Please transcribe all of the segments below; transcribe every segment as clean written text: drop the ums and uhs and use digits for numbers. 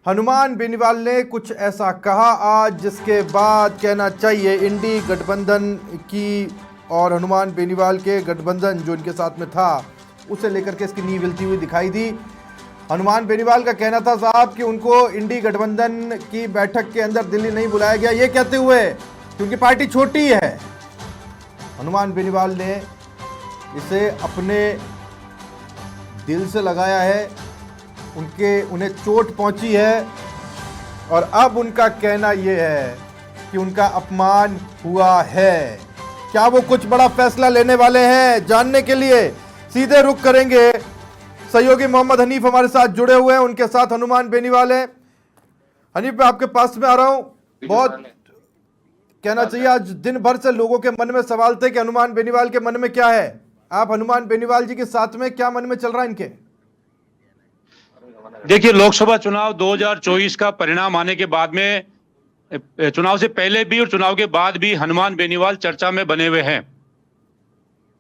हनुमान बेनीवाल ने कुछ ऐसा कहा आज जिसके बाद कहना चाहिए इंडी गठबंधन की और हनुमान बेनीवाल के गठबंधन जो इनके साथ में था उसे लेकर के इसकी नींव हिलती हुई दिखाई दी। हनुमान बेनीवाल का कहना था साहब कि उनको इंडी गठबंधन की बैठक के अंदर दिल्ली नहीं बुलाया गया, ये कहते हुए क्योंकि पार्टी छोटी है। हनुमान बेनीवाल ने इसे अपने दिल से लगाया है, उन्हें चोट पहुंची है और अब उनका कहना यह है कि उनका अपमान हुआ है। क्या वो कुछ बड़ा फैसला लेने वाले हैं? जानने के लिए सीधे रुख करेंगे। सहयोगी मोहम्मद हनीफ हमारे साथ जुड़े हुए हैं, उनके साथ हनुमान बेनीवाल है। हनीफ, मैं आपके पास में आ रहा हूं। बहुत कहना चाहिए आज दिन भर से लोगों के मन में सवाल थे कि हनुमान बेनीवाल के मन में क्या है। आप हनुमान बेनीवाल जी के साथ में क्या मन में चल रहा है इनके? देखिए, लोकसभा चुनाव 2024 का परिणाम आने के बाद में, चुनाव से पहले भी और चुनाव के बाद भी हनुमान बेनीवाल चर्चा में बने हुए हैं।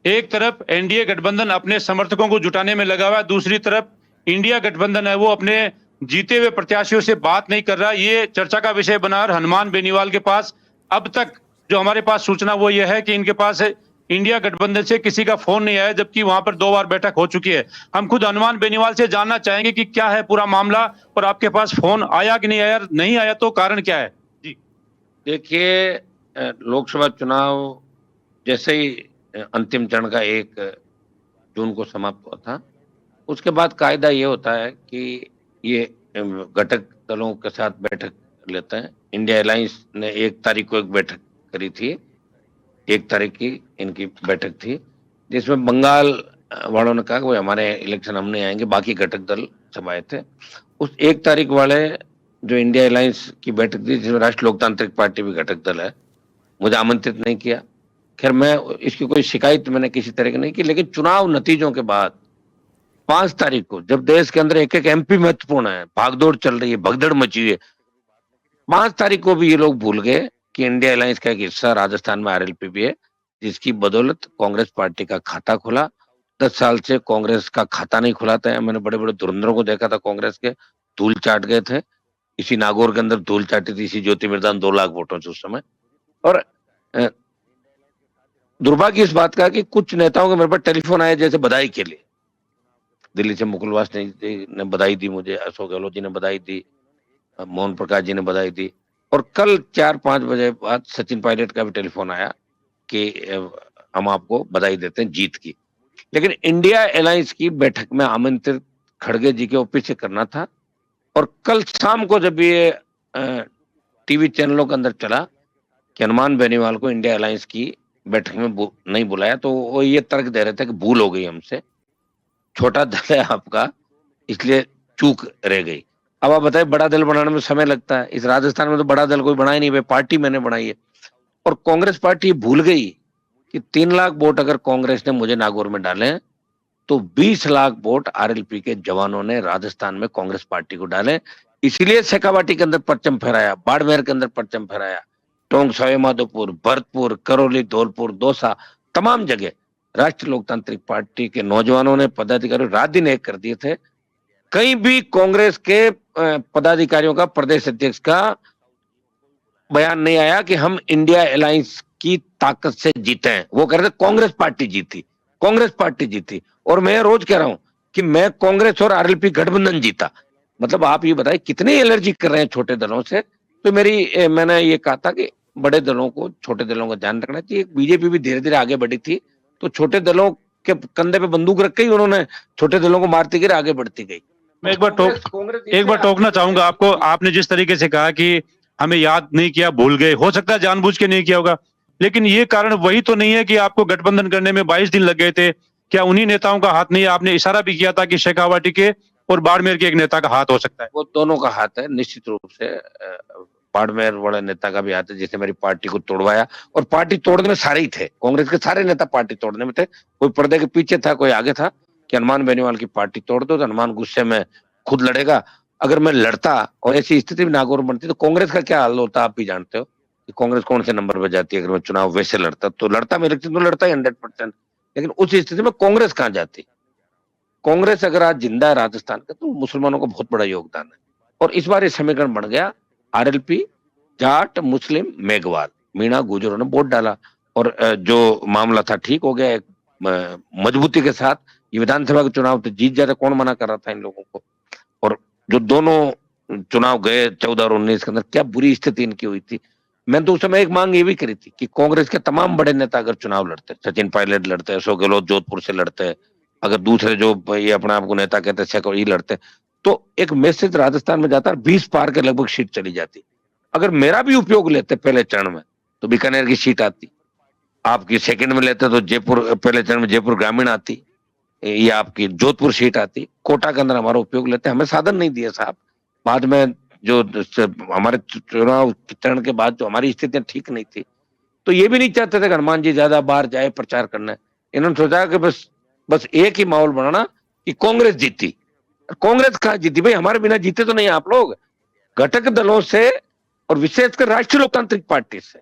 एक तरफ एनडीए गठबंधन अपने समर्थकों को जुटाने में लगा हुआ है, दूसरी तरफ इंडिया गठबंधन है वो अपने जीते हुए प्रत्याशियों से बात नहीं कर रहा। ये चर्चा का विषय बना और हनुमान बेनीवाल के पास अब तक जो हमारे पास सूचना वो ये है कि इनके पास इंडिया गठबंधन से किसी का फोन नहीं आया, जबकि वहां पर 2 बार बैठक हो चुकी है। हम खुद हनुमान बेनीवाल से जानना चाहेंगे कि क्या है पूरा मामला और आपके पास फोन आया कि नहीं आया, नहीं आया तो कारण क्या है? जी देखिए, लोकसभा चुनाव जैसे ही अंतिम चरण का 1 जून को समाप्त हुआ था, उसके बाद कायदा ये होता है कि ये घटक दलों के साथ बैठक लेते हैं। इंडिया अलायंस ने 1 तारीख को एक बैठक करी थी, 1 तारीख की इनकी बैठक थी, जिसमें बंगाल वालों ने कहा कि हमारे इलेक्शन हम नहीं आएंगे, बाकी घटक दल सब आए थे। उस 1 तारीख वाले जो इंडिया अलायंस की बैठक थी, जिसमें राष्ट्रीय लोकतांत्रिक पार्टी भी घटक दल है, मुझे आमंत्रित नहीं किया। खैर, मैं इसकी कोई शिकायत मैंने किसी तरह की नहीं की, लेकिन चुनाव नतीजों के बाद 5 तारीख को जब देश के अंदर एक एमपी महत्वपूर्ण है, भागदौड़ चल रही है, भगदड़ मची हुई है, 5 तारीख को भी ये लोग भूल गए कि इंडिया अलायंस का एक हिस्सा राजस्थान में आरएलपी भी है, जिसकी बदौलत कांग्रेस पार्टी का खाता खुला। 10 साल से कांग्रेस का खाता नहीं खुला था। मैंने बड़े बड़े धुरंधरों को देखा था कांग्रेस के, धूल चाट गए थे। इसी नागौर के अंदर धूल चाटी थी इसी ज्योति मिर्धा 2 लाख वोटों से उस समय। और दुर्भाग्य इस बात का कि कुछ नेताओं के मेरे पास टेलीफोन आए जैसे बधाई के लिए। दिल्ली से मुकुल वासनिक ने बधाई दी मुझे, अशोक गहलोत जी ने बधाई दी, मोहन प्रकाश जी ने बधाई दी, और कल 4-5 बजे बाद सचिन पायलट का भी टेलीफोन आया कि हम आपको बधाई देते हैं जीत की। लेकिन इंडिया अलायंस की बैठक में आमंत्रित खड़गे जी के ऑफिस से करना था, और कल शाम को जब ये टीवी चैनलों के अंदर चला कि हनुमान बेनीवाल को इंडिया अलायंस की बैठक में नहीं बुलाया, तो वो ये तर्क दे रहे थे कि भूल हो गई हमसे, छोटा दल है आपका इसलिए चूक रह गई। अब आप बताइए, बड़ा दल बनाने में समय लगता है। इस राजस्थान में तो बड़ा दल कोई बना ही नहीं, भाई पार्टी मैंने बनाई है। और कांग्रेस पार्टी भूल गई कि 3 लाख वोट अगर कांग्रेस ने मुझे नागौर में डाले हैं, तो 20 लाख वोट आरएलपी के जवानों ने राजस्थान में कांग्रेस पार्टी को डाले। इसीलिए शेखावाटी के अंदर परचम फहराया, बाड़मेर के अंदर परचम फहराया, टोंक, सवाई माधोपुर, भरतपुर, करौली, धौलपुर, दौसा, तमाम जगह राष्ट्रीय लोकतांत्रिक पार्टी के नौजवानों ने, पदाधिकारी रात दिन एक कर दिए थे। कहीं भी कांग्रेस के पदाधिकारियों का, प्रदेश अध्यक्ष का बयान नहीं आया कि हम इंडिया अलायंस की ताकत से जीते हैं। वो कह रहे थे कांग्रेस पार्टी जीती, कांग्रेस पार्टी जीती। और मैं रोज कह रहा हूं कि मैं कांग्रेस और आरएलपी गठबंधन जीता। मतलब आप ये बताइए कितनी एलर्जी कर रहे हैं छोटे दलों से। तो मैंने ये कहा था कि बड़े दलों को, छोटे दलों का ध्यान रखना चाहिए। बीजेपी भी धीरे धीरे आगे बढ़ी थी, तो छोटे दलों के कंधे पे बंदूक रख के ही उन्होंने छोटे दलों को मारती गई, आगे बढ़ती गई। मैं एक बार टोकना चाहूंगा आपको। आपने जिस तरीके से कहा कि हमें याद नहीं किया, भूल गए, हो सकता है जानबूझ के नहीं किया होगा, लेकिन ये कारण वही तो नहीं है कि आपको गठबंधन करने में 22 दिन लग गए थे। क्या उन्हीं नेताओं का हाथ नहीं है? आपने इशारा भी किया था कि शेखावाटी के और बाड़मेर के एक नेता का हाथ हो सकता है। वो दोनों का हाथ है निश्चित रूप से। बाड़मेर वाले नेता का भी हाथ है, जिसने मेरी पार्टी को तोड़वाया। और पार्टी तोड़ने में सारे ही थे, कांग्रेस के सारे नेता पार्टी तोड़ने में थे। कोई पर्दे के पीछे था, कोई आगे था कि हनुमान बेनीवाल की पार्टी तोड़ दो, तो हनुमान गुस्से में खुद लड़ेगा। अगर मैं लड़ता और ऐसी स्थिति में नागौर बनती तो कांग्रेस का क्या हाल होता आप भी जानते हो कि कांग्रेस कौन से नंबर पर जाती है। अगर मैं चुनाव वैसे लड़ता तो लड़ता, मैं इलेक्शन तो लड़ता ही 100%, लेकिन उस स्थिति में कांग्रेस कहां जाती। कांग्रेस अगर आज जिंदा है राजस्थान का, तो मुसलमानों का बहुत बड़ा योगदान है। और इस बार ये समीकरण बन गया आरएलपी, जाट, मुस्लिम, मेघवाल, मीणा, गुजरों ने वोट डाला और जो मामला था ठीक हो गया। एक मजबूती के साथ ये विधानसभा के चुनाव तो जीत जाते, कौन मना कर रहा था इन लोगों को। और जो दोनों चुनाव गए 14 और 19 के अंदर, क्या बुरी स्थिति इनकी हुई थी। मैंने तो उस समय एक मांग ये भी करी थी कि कांग्रेस के तमाम बड़े नेता अगर चुनाव लड़ते, सचिन पायलट लड़ते, अशोक गहलोत जोधपुर से लड़ते, अगर दूसरे जो ये अपने आप को नेता कहते शेखर ये लड़ते, तो एक मैसेज राजस्थान में जाता, 20 पार के लगभग सीट चली जाती। अगर मेरा भी उपयोग लेते पहले चरण में तो बीकानेर की सीट आती, आपकी सेकंड में लेते तो जयपुर, पहले चरण में जयपुर ग्रामीण आती, ये आपकी जोधपुर सीट आती। कोटा के अंदर हमारा उपयोग लेते, हमें साधन नहीं दिए साहब। बाद में जो हमारे चुनाव चरण के बाद जो हमारी स्थितियां ठीक नहीं थी, तो ये भी नहीं चाहते थे कि हनुमान जी ज्यादा बाहर जाए प्रचार करने। इन्होंने सोचा कि बस एक ही माहौल बनाना कि कांग्रेस जीती। कांग्रेस कहाँ जीती भाई, हमारे बिना जीते तो नहीं आप लोग। घटक दलों से और विशेषकर राष्ट्रीय लोकतांत्रिक पार्टी से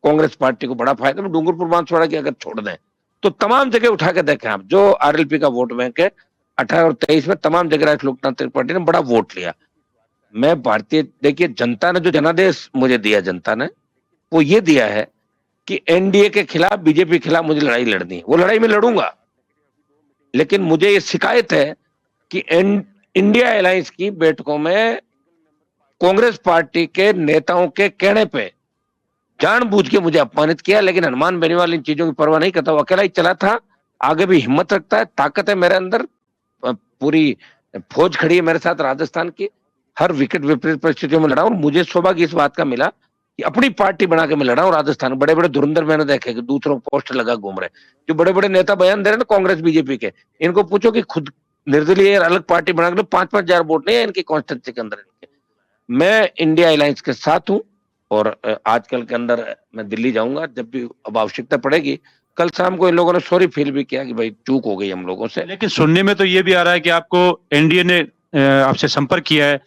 कांग्रेस पार्टी को बड़ा फायदा। डूंगरपुर बांसवाड़ा की अगर छोड़ दें तो तमाम जगह उठा के देखें आप, जो आरएलपी का वोट बैंक है 18 और 23 में तमाम जगह राष्ट्रीय लोकतांत्रिक पार्टी ने बड़ा वोट लिया। मैं भारतीय, देखिए जनता ने जो जनादेश मुझे दिया, जनता ने वो ये दिया है कि एनडीए के खिलाफ, बीजेपी के खिलाफ मुझे लड़ाई लड़नी है। वो लड़ाई में लड़ूंगा, लेकिन मुझे ये शिकायत है कि इंडिया अलायंस की बैठकों में कांग्रेस पार्टी के नेताओं के कहने पे जानबूझ के मुझे अपमानित किया। लेकिन हनुमान बेनीवाल इन चीजों की परवाह नहीं करता, वो अकेला ही चला था, आगे भी हिम्मत रखता है, ताकत है मेरे अंदर, पूरी फौज खड़ी है मेरे साथ राजस्थान की। हर विकेट विपरीत परिस्थितियों में लड़ा और मुझे सौभाग्य इस बात का मिला कि अपनी पार्टी बना के मैं लड़ा हूं राजस्थान। बड़े बड़े धुरंधर मैंने देखे कि दूसरों को पोस्टर लगा घूम रहे, जो बड़े बड़े नेता बयान दे रहे ना कांग्रेस बीजेपी के, इनको पूछो कि खुद निर्दलीय अलग पार्टी बना के 5-5 हजार वोट नहीं है इनकी कॉन्स्टिट्यूंसी के अंदर। मैं इंडिया अलायंस के साथ हूं और आजकल के अंदर मैं दिल्ली जाऊंगा जब भी अब आवश्यकता पड़ेगी। कल शाम को इन लोगों ने सॉरी फील भी किया कि भाई चूक हो गई हम लोगों से। लेकिन सुनने में तो ये भी आ रहा है कि आपको एनडीए ने आपसे संपर्क किया है।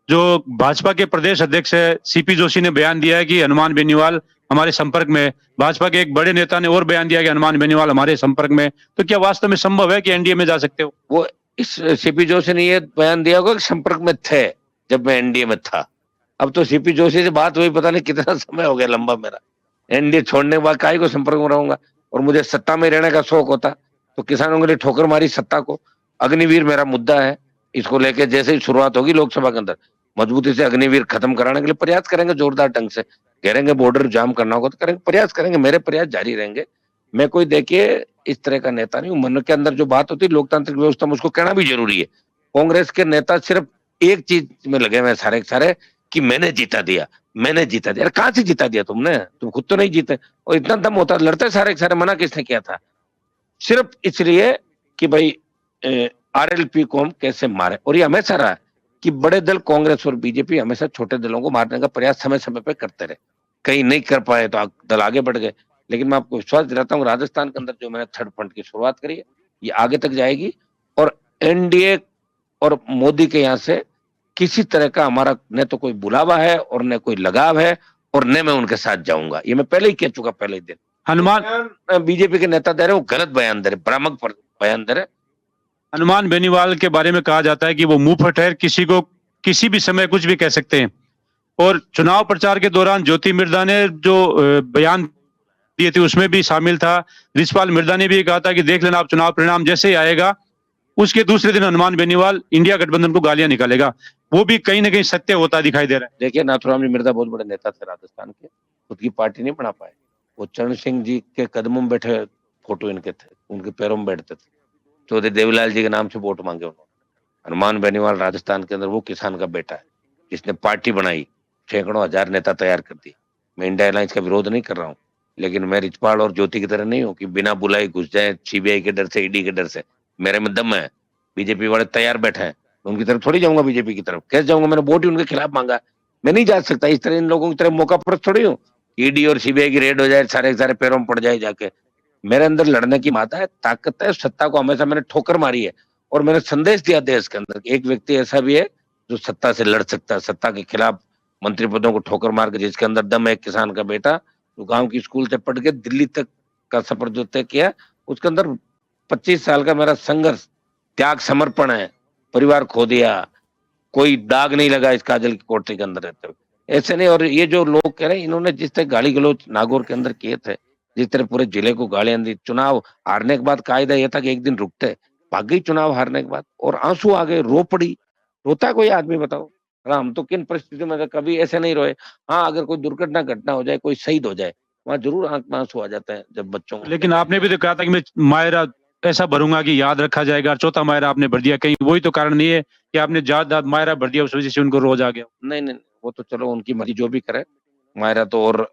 जो भाजपा के प्रदेश अध्यक्ष है सीपी जोशी ने बयान दिया है कि हनुमान बेनीवाल हमारे संपर्क में। भाजपा के एक बड़े नेता ने और बयान दिया कि हनुमान बेनीवाल हमारे संपर्क में। तो क्या वास्तव में संभव है कि एनडीए में जा सकते हो? वो इस सीपी जोशी ने ये बयान दिया होगा कि संपर्क में थे जब मैं एनडीए में था। अब तो सीपी जोशी से बात हुई पता नहीं कितना समय हो गया लंबा मेरा। एनडीए छोड़ने के बाद काहे को संपर्क में रहूंगा, और मुझे सत्ता में रहने का शौक होता तो किसानों के लिए ठोकर मारी सत्ता को। अग्निवीर मेरा मुद्दा है, इसको लेके जैसे ही शुरुआत होगी लोकसभा के अंदर मजबूती से अग्निवीर खत्म कराने के लिए प्रयास करेंगे, जोरदार ढंग से घेरेंगे, बॉर्डर जाम करना होगा तो करेंगे, प्रयास करेंगे, मेरे प्रयास जारी रहेंगे। मैं कोई देखिए इस तरह का नेता नहीं हूं। मन के अंदर जो बात होती है लोकतांत्रिक व्यवस्था में उसको कहना भी जरूरी है। कांग्रेस के नेता सिर्फ एक चीज में लगे हुए सारे सारे कि मैंने जीता दिया, मैंने जीता दिया। कहां से जीता दिया तुमने? तुम खुद तो नहीं जीते। और इतना दम होता लड़ते सारे सारे, मना किसने किया था? सिर्फ इसलिए कि भाई आरएलपी को हम कैसे मारे। और ये हमेशा रहा कि बड़े दल कांग्रेस और बीजेपी हमेशा छोटे दलों को मारने का प्रयास समय समय पे करते रहे। कहीं नहीं कर पाए तो दल आगे बढ़ गए। लेकिन मैं आपको विश्वास दिलाता हूँ राजस्थान के अंदर जो मैंने थर्ड फ्रंट की शुरुआत करी है ये आगे तक जाएगी। और एनडीए और मोदी के यहाँ से किसी तरह का हमारा न तो कोई बुलावा है और न कोई लगाव है और न मैं उनके साथ जाऊंगा। ये मैं पहले ही कह चुका, पहले ही दिन। हनुमान बीजेपी के नेता दे रहे वो गलत बयान दे रहे, भ्रामक बयान दे रहे। हनुमान बेनीवाल के बारे में कहा जाता है कि वो मुंह फट है, किसी को किसी भी समय कुछ भी कह सकते हैं। और चुनाव प्रचार के दौरान ज्योति मिर्धा ने जो बयान दिए थे उसमें भी शामिल था। रिछपाल मिर्धा ने भी कहा था कि देख लेना आप चुनाव परिणाम जैसे ही आएगा उसके दूसरे दिन हनुमान बेनीवाल इंडिया गठबंधन को गालियां निकालेगा। वो भी कहीं ना कहीं सत्य होता दिखाई दे रहा है। देखिए नाथुराम जी मिर्धा बहुत बड़े नेता थे राजस्थान के, खुद की पार्टी नहीं बना पाए। वो चरण सिंह जी के कदमों में बैठे फोटो इनके थे, उनके पैरों में बैठते थे। चौधरी देवीलाल जी के नाम से वोट मांगे उन्होंने। हनुमान बेनीवाल राजस्थान के अंदर वो किसान का बेटा है जिसने पार्टी बनाई, सैकड़ों हजार नेता तैयार कर दिए। मैं इंडिया अलायंस का विरोध नहीं कर रहा हूँ, लेकिन मैं रिछपाल और ज्योति की तरह नहीं हूँ कि बिना बुलाए घुस जाए सीबीआई के डर से, ईडी के डर से। मेरे में दम है। बीजेपी वाले तैयार बैठे हैं, उनकी तरफ थोड़ी जाऊंगा। बीजेपी की तरफ कैसे जाऊंगा? मैंने वोट ही उनके खिलाफ मांगा। मैं नहीं जा सकता इस तरह इन लोगों की तरह मौका परस्त थोड़ी हूँ। ईडी और सीबीआई की रेड हो जाए, सारे सारे पैरों में पड़ जाए जाके। मेरे अंदर लड़ने की माता है, ताकत है। सत्ता को हमेशा मैंने ठोकर मारी है और मैंने संदेश दिया देश के अंदर एक व्यक्ति ऐसा भी है जो सत्ता से लड़ सकता है, सत्ता के खिलाफ मंत्री पदों को ठोकर मार के, जिसके अंदर दम है। किसान का बेटा जो गांव की स्कूल से पढ़ के दिल्ली तक का सफर जो तय किया, उसके अंदर 25 साल का मेरा संघर्ष, त्याग, समर्पण है। परिवार खो दिया, कोई दाग नहीं लगा इस काजल की कोठरी के अंदर रहते हुए, ऐसे नहीं। और ये जो लोग कह रहे हैं, इन्होंने जिस तरह गाली गलौज नागौर के अंदर किए थे, जिस तरह पूरे जिले को गालियां दी, चुनाव हारने के बाद कायदा यह था कि एक दिन रुकते, भाग गई चुनाव हारने के बाद, और आंसू आ गए, रो पड़ी। रोता है कोई आदमी, बताओ? हाँ, हम तो किन परिस्थितियों में कभी ऐसे नहीं रोए। हाँ, अगर कोई दुर्घटना घटना हो जाए, कोई शहीद हो जाए, वहां जरूर आंख में आंसू आ जाते हैं जब बच्चों को। लेकिन आपने भी तो कहा था कि मैं मायरा ऐसा भरूंगा कि याद रखा जाएगा, और चौथा मायरा आपने भर दिया। कहीं वही तो कारण नहीं है कि आपने ज्यादा मायरा भर दिया, उस वजह से उनको रोज आ गया? नहीं नहीं, वो तो चलो उनकी मर्जी, जो भी करे। मायरा तो और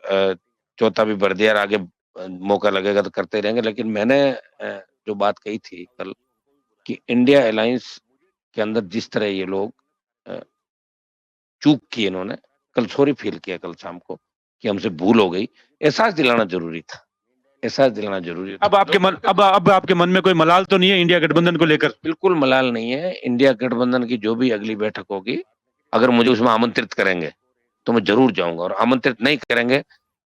चौथा भी भर दिया, और आगे मौका लगेगा तो करते रहेंगे। लेकिन मैंने जो बात कही थी कल, कि इंडिया अलायंस के अंदर जिस तरह ये लोग चूक की, इन्होंने कल सॉरी फील किया कल शाम को कि हमसे भूल हो गई, एहसास दिलाना जरूरी था, एहसास दिलाना जरूरी था। अब आपके मन में कोई मलाल तो नहीं है इंडिया गठबंधन को लेकर? बिल्कुल मलाल नहीं है। इंडिया गठबंधन की जो भी अगली बैठक होगी, अगर मुझे उसमें आमंत्रित करेंगे तो मैं जरूर जाऊंगा, और आमंत्रित नहीं करेंगे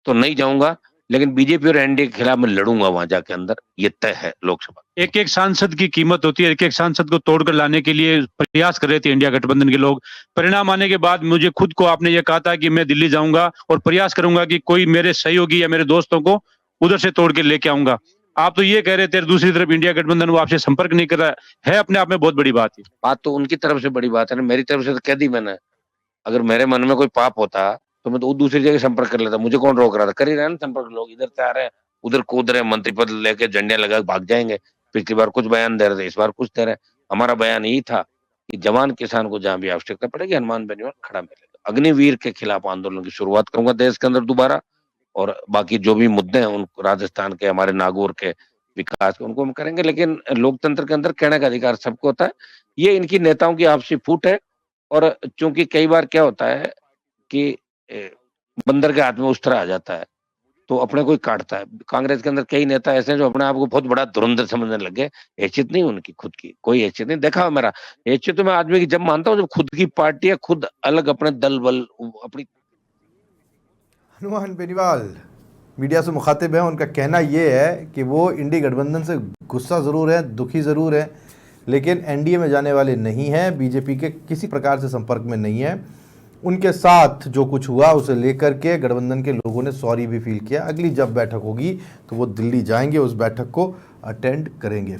तो नहीं जाऊंगा। लेकिन बीजेपी और एनडीए के खिलाफ मैं लड़ूंगा वहां जाके अंदर, ये तय है। लोकसभा एक एक सांसद की कीमत होती है, एक एक सांसद को तोड़कर लाने के लिए प्रयास कर रहे थे इंडिया गठबंधन के लोग। परिणाम आने के बाद मुझे खुद को आपने ये कहा था कि मैं दिल्ली जाऊंगा और प्रयास करूंगा कि कोई मेरे सहयोगी या मेरे दोस्तों को उधर से तोड़ के लेके आऊंगा। आप तो ये कह रहे थे, दूसरी तरफ इंडिया गठबंधन वो आपसे संपर्क नहीं कर रहा है, अपने आप में बहुत बड़ी बात है। बात तो उनकी तरफ से बड़ी बात है ना, मेरी तरफ से तो कह दी मैंने। अगर मेरे मन में कोई पाप होता तो मैं तो दूसरी जगह संपर्क कर लेता, मुझे कौन रोक रहा था? कर ही रहे ना संपर्क लोग, इधर से आ रहे हैं, उधर कूद रहे, मंत्री पद लेके झंडियां लगा के भाग जाएंगे। पिछली बार कुछ बयान दे रहे थे, इस बार कुछ दे रहे हैं। हमारा बयान यही था कि जवान किसान को जहां भी आवश्यकता पड़ेगी, हनुमान बेनीवाल खड़ा मिलेगा। अग्निवीर के खिलाफ आंदोलन की शुरुआत करूंगा देश के अंदर दोबारा, और बाकी जो भी मुद्दे हैं उन राजस्थान के, हमारे नागौर के विकास के, उनको हम करेंगे। लेकिन लोकतंत्र के अंदर कहने का अधिकार सबको होता है। ये इनकी नेताओं की आपसी फूट है। और चूंकि कई बार क्या होता है कि बंदर के हाथ में उस तरह आ जाता है तो अपने को ही काटता है। कांग्रेस के अंदर कई नेता ऐसे हैं जो अपने आप को बहुत बड़ा धुरंधर समझने लग गए। हैसियत नहीं उनकी, खुद की कोई हैसियत नहीं। देखा मेरा हैसियत तो मैं आदमी की जब मानता हूँ जब खुद की पार्टी है, खुद अलग अपने दल बल अपनी। हनुमान बेनीवाल मीडिया से मुखातिब हैं। उनका कहना ये है कि वो इंडी गठबंधन से गुस्सा ज़रूर है, दुखी ज़रूर है, लेकिन एनडीए में जाने वाले नहीं हैं, बीजेपी के किसी प्रकार से संपर्क में नहीं है। उनके साथ जो कुछ हुआ उसे लेकर के गठबंधन के लोगों ने सॉरी भी फील किया। अगली जब बैठक होगी तो वो दिल्ली जाएंगे, उस बैठक को अटेंड करेंगे।